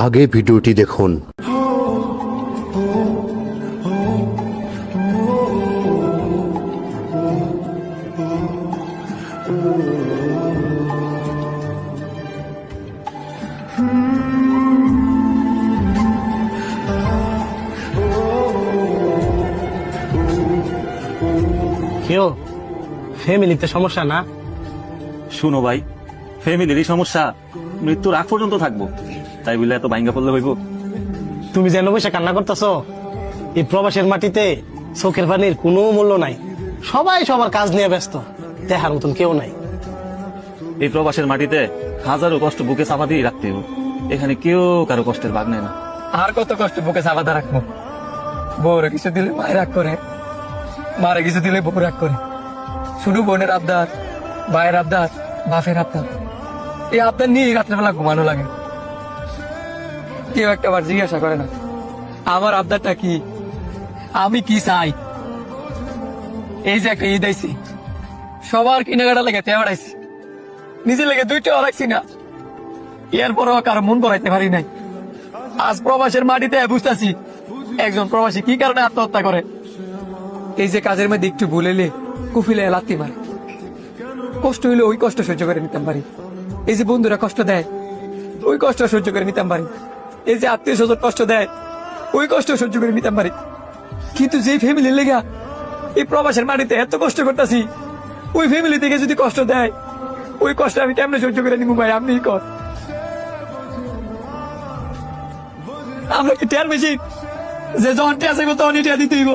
আগে ভিডিওটি দেখুন। কেউ ফ্যামিলিতে সমস্যা না? শুনো ভাই, ফ্যামিলিরই সমস্যা মৃত্যুর আগ পর্যন্ত থাকবো, তাই বলে এত ভাঙ্গা পড়লে হইব? তুমি যেন বসে কান্না করতেছ। এই প্রবাসের মাটিতে চোখের পানির কোনো মূল্য নাই। সবাই সবার কাজ নিয়ে ব্যস্ত, দেখার মতন কেউ নাই। এই প্রবাসের মাটিতে হাজারো কষ্ট বুকে চাপা দিয়ে রাখতে হবে, এখানে কেউ কারো কষ্টের ভাগ নেয় না। আর কত কষ্ট বুকে চাপাতে রাখবো? বউরে কিছু দিলে মায়ের রাগ করে, মারে কিছু দিলে বউ রাগ করে। শুধু বোনের আবদার, ভাইয়ের আবদার, বাপের আবদার, এই আবদার নিয়ে রাত্রেবেলা ঘুমানো লাগে। কেউ একটা বার জিজ্ঞাসা করে না আমার আবদারটা কি, আমি কি চাই। এই যে একটা ঈদ আইছি, সবার কিনাকাটা লেগে তেয়া বেড়াইছি, নিজের লেগে দুইটা রাখছি না, এরপরও কারো মন ভরাইতে পারি নাই। আজ প্রবাসের মাটিতে বুঝতেছি একজন প্রবাসী কি কারণে আত্মহত্যা করে। এই যে কাজের মধ্যে একটু ভুলেলে কুফিলে লাত্তি মারে, কষ্ট হইলে ওই কষ্ট সহ্য করে নিতাম পারি। এই যে বন্ধুরা কষ্ট দেয়, ওই কষ্ট সহ্য করে নিতাম পারি। এই যে আত্মীয় স্বজন কষ্ট দেয়, ওই কষ্ট সহ্য করে নিতাম পারি। কিন্তু যে ফ্যামিলির লেগা এই প্রবাসের মাটিতে এত কষ্ট করতেছি, ওই ফ্যামিলি থেকে যদি কষ্ট দেয়, ওই কষ্ট আমি কেমনে সহ্য করে নিবো ভাই? আপনি কর, আমরা কি টেয়ার মেশিন যে যখন টেয়া চাইবো তখন টেয়া দিতে হইব?